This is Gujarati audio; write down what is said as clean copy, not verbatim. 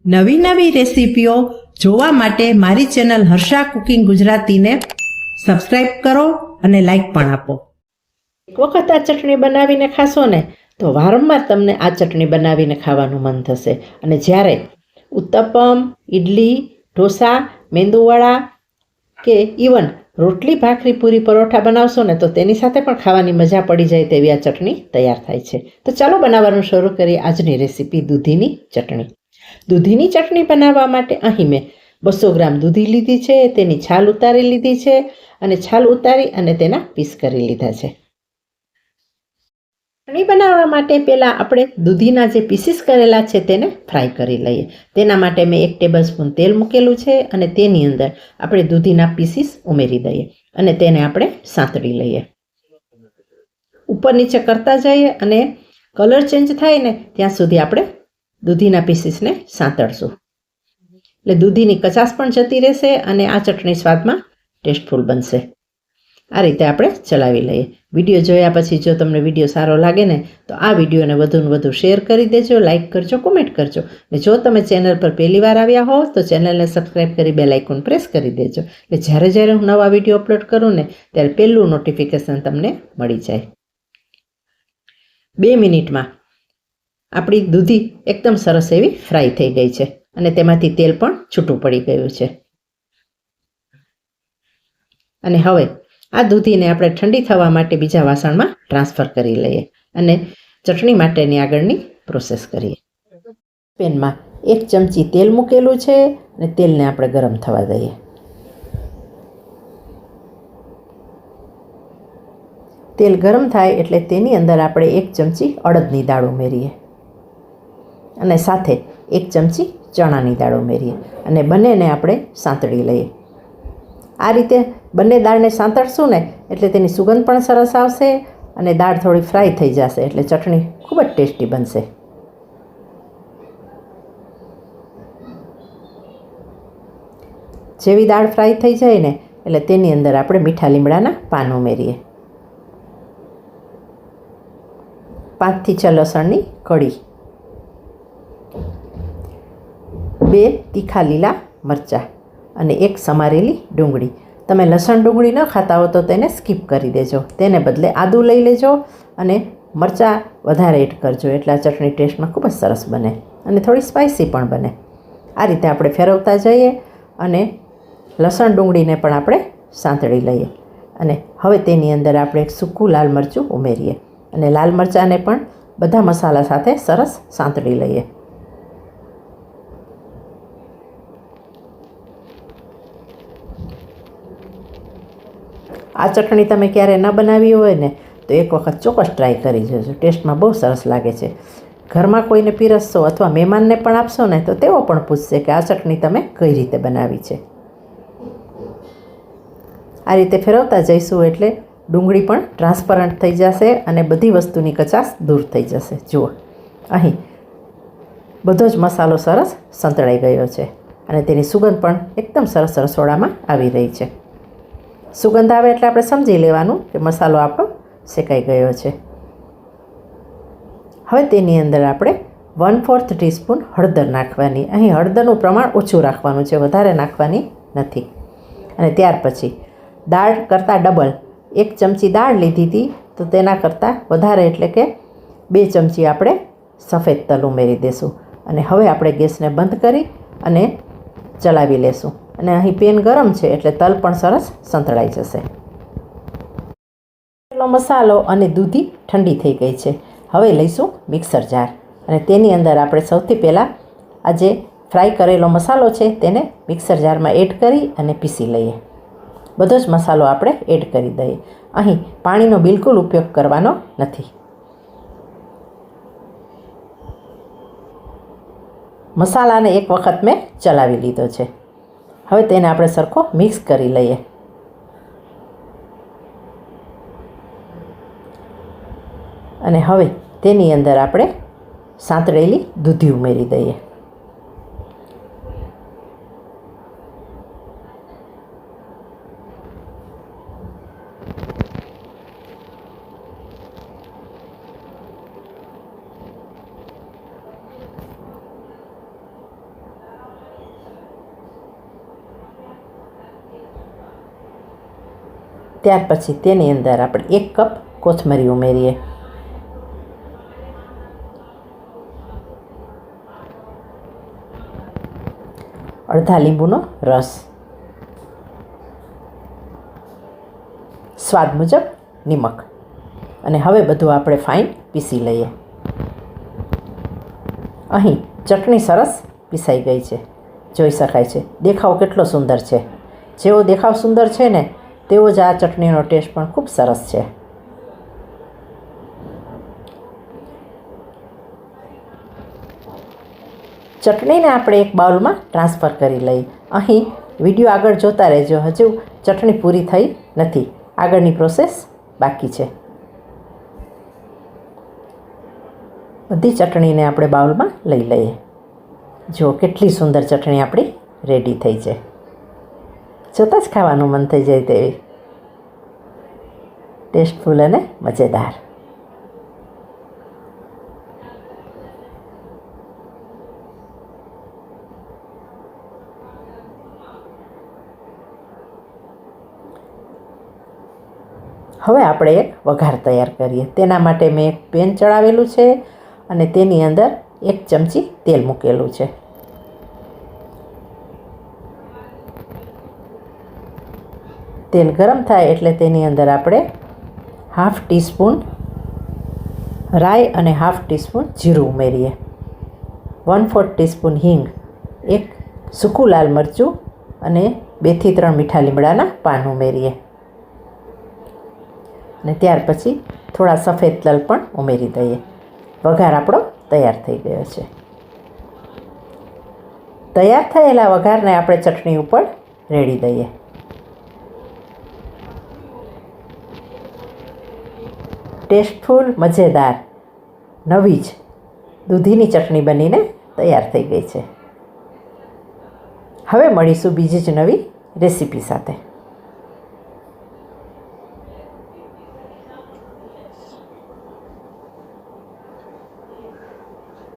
નવી નવી રેસીપીઓ જોવા માટે મારી ચેનલ હર્ષા કુકિંગ ગુજરાતીને સબસ્ક્રાઇબ કરો અને લાઈક પણ આપો. એક વખત આ ચટણી બનાવીને ખાશો ને તો વારંવાર તમને આ ચટણી બનાવીને ખાવાનું મન થશે. અને જ્યારે ઉત્તપમ, ઇડલી, ઢોસા, મેંદુવડા કે ઇવન રોટલી, ભાખરી, પૂરી, પરોઠા બનાવશો ને તો તેની સાથે પણ ખાવાની મજા પડી જાય તેવી આ ચટણી તૈયાર થાય છે. તો ચાલો બનાવવાનું શરૂ કરીએ આજની રેસીપી દૂધીની ચટણી. દૂધીની ચટણી બનાવવા માટે અહીં મેં 200 ગ્રામ દૂધી લીધી છે. તેની છાલ ઉતારી લીધી છે અને છાલ ઉતારી અને તેના પીસ કરી લીધા છે. ચટણી બનાવવા માટે પહેલાં આપણે દૂધીના જે પીસીસ કરેલા છે તેને ફ્રાય કરી લઈએ. તેના માટે મેં 1 ટેબલસ્પૂન તેલ મૂકેલું છે અને તેની અંદર આપણે દૂધીના પીસીસ ઉમેરી દઈએ અને તેને આપણે સાંતળી લઈએ. ઉપર નીચે કરતા જઈએ અને કલર ચેન્જ થાય ને ત્યાં સુધી આપણે દૂધીના પીસીસને સાંતળશું. એટલે દૂધીની કચાશ પણ જતી રહેશે અને આ ચટણી સ્વાદમાં ટેસ્ટફુલ બનશે. આ રીતે આપણે ચલાવી લઈએ. વિડીયો જોયા પછી જો તમને વિડીયો સારો લાગે ને તો આ વિડીયોને વધુને વધુ શેર કરી દેજો, લાઇક કરજો, કોમેન્ટ કરજો. અને જો તમે ચેનલ પર પહેલી વાર આવ્યા હો તો ચેનલને સબસ્ક્રાઈબ કરી બેલ આઇકોન પ્રેસ કરી દેજો. એટલે જ્યારે હું નવા વિડીયો અપલોડ કરું ને ત્યારે પહેલું નોટિફિકેશન તમને મળી જાય. 2 મિનિટમાં આપણી દૂધી એકદમ સરસ એવી ફ્રાય થઈ ગઈ છે અને તેમાંથી તેલ પણ છૂટું પડી ગયું છે. અને હવે આ દૂધીને આપણે ઠંડી થવા માટે બીજા વાસણમાં ટ્રાન્સફર કરી લઈએ અને ચટણી માટેની આગળની પ્રોસેસ કરીએ. પેનમાં 1 ચમચી તેલ મૂકેલું છે અને તેલને આપણે ગરમ થવા દઈએ. તેલ ગરમ થાય એટલે તેની અંદર આપણે 1 ચમચી અડદની દાળ ઉમેરીએ અને સાથે 1 ચમચી ચણાની દાળ ઉમેરીએ અને બંનેને આપણે સાંતળી લઈએ. આ રીતે બંને દાળને સાંતળશું ને એટલે તેની સુગંધ પણ સરસ આવશે અને દાળ થોડી ફ્રાય થઈ જશે એટલે ચટણી ખૂબ જ ટેસ્ટી બનશે. જેવી દાળ ફ્રાય થઈ જાય ને એટલે તેની અંદર આપણે મીઠા લીમડાના પાન ઉમેરીએ. 5 થી 6 લસણની કળી, 2 તીખા લીલા મરચાં અને 1 સમારેલી ડુંગળી. તમે લસણ ડુંગળી ન ખાતા હો તો તેને સ્કીપ કરી દેજો. તેને બદલે આદું લઈ લેજો અને મરચાં વધારે એડ કરજો એટલે આ ચટણી ટેસ્ટમાં ખૂબ જ સરસ બને અને થોડી સ્પાઇસી પણ બને. આ રીતે આપણે ફેરવતા જઈએ અને લસણ ડુંગળીને પણ આપણે સાંતળી લઈએ અને હવે તેની અંદર આપણે 1 સૂકું લાલ મરચું ઉમેરીએ અને લાલ મરચાંને પણ બધા મસાલા સાથે સરસ સાંતળી લઈએ. આ ચટણી તમે ક્યારે ન બનાવી હોય ને તો એક વખત ચોક્કસ ટ્રાય કરી જોજો. ટેસ્ટમાં બહુ સરસ લાગે છે. ઘરમાં કોઈને પીરસશો અથવા મહેમાનને પણ આપશો ને તો તેઓ પણ પૂછશે કે આ ચટણી તમે કઈ રીતે બનાવી છે. આ રીતે ફેરવતા જઈશું એટલે ડુંગળી પણ ટ્રાન્સપરન્ટ થઈ જશે અને બધી વસ્તુની કચાશ દૂર થઈ જશે. જુઓ અહીં બધો જ મસાલો સરસ સંતળાઈ ગયો છે અને તેની સુગંધ પણ એકદમ સરસ રસોડામાં આવી રહી છે. સુગંધ આવે એટલે આપણે સમજી લેવાનું કે મસાલો આપણો શેકાઈ ગયો છે. હવે તેની અંદર આપણે 1/4 ટીસ્પૂન હળદર નાખવાની. અહીં હળદરનું પ્રમાણ ઓછું રાખવાનું છે, વધારે નાખવાની નથી. અને ત્યાર પછી દાળ કરતાં ડબલ 1 ચમચી દાળ લીધી હતી તો તેના કરતાં વધારે એટલે કે 2 ચમચી આપણે સફેદ તલ ઉમેરી દઈશું અને હવે આપણે ગેસને બંધ કરી અને ચલાવી લેશું. અને અહીં પેન ગરમ છે એટલે તલ પણ સરસ સંતળાઈ જશે. મસાલો અને દૂધી ઠંડી થઈ ગઈ છે. હવે લઈશું મિક્સર જાર અને તેની અંદર આપણે સૌથી પહેલાં આ જે ફ્રાય કરેલો મસાલો છે તેને મિક્સર જારમાં એડ કરી અને પીસી લઈએ. બધો જ મસાલો આપણે એડ કરી દઈએ. અહીં પાણીનો બિલકુલ ઉપયોગ કરવાનો નથી. મસાલાને એક વખત મેં ચલાવી લીધો છે. હવે તેને આપણે સરખો મિક્સ કરી લઈએ. અને હવે તેની અંદર આપણે સાંતળેલી દૂધી ઉમેરી દઈએ. ત્યાર પછી તેની અંદર આપણે 1 કપ કોથમરી ઉમેરીએ. અડધા લીંબુનો રસ, સ્વાદ મુજબ નિમક, અને હવે બધું આપણે ફાઇન પીસી લઈએ. અહીં ચટણી સરસ પીસાઈ ગઈ છે, જોઈ શકાય છે. દેખાવ કેટલો સુંદર છે. જેવો દેખાવ સુંદર છે ને તેવો જ આ ચટણીનો ટેસ્ટ પણ ખૂબ સરસ છે. ચટણીને આપણે એક બાઉલમાં ટ્રાન્સફર કરી લઈએ. અહીં વિડીયો આગળ જોતા રહેજો, હજુ ચટણી પૂરી થઈ નથી, આગળની પ્રોસેસ બાકી છે. બધી ચટણીને આપણે બાઉલમાં લઈ લઈએ. જો કેટલી સુંદર ચટણી આપણી રેડી થઈ છે. જોતાં જ ખાવાનું મન થઈ જાય તેવી ટેસ્ટફુલ અને મજેદાર. હવે આપણે એક વઘાર તૈયાર કરીએ. તેના માટે મેં એક પેન ચડાવેલું છે અને તેની અંદર 1 ચમચી તેલ મૂકેલું છે. તેલ ગરમ થાય એટલે તેની અંદર આપણે 1/2 ટીસ્પૂન રાઈ અને 1/2 ટીસ્પૂન જીરું ઉમેરીએ. 1/4 ટીસ્પૂન હિંગ, 1 સૂકું લાલ મરચું અને 2 થી 3 મીઠા લીમડાના પાન ઉમેરીએ. અને ત્યાર પછી થોડા સફેદ તલ પણ ઉમેરી દઈએ. વઘાર આપણો તૈયાર થઈ ગયો છે. તૈયાર થયેલા વઘારને આપણે ચટણી ઉપર રેડી દઈએ. ટેસ્ટફુલ, મજેદાર, નવી જ દૂધીની ચટણી બનીને તૈયાર થઈ ગઈ છે. હવે મળીશું બીજી જ નવી રેસીપી સાથે.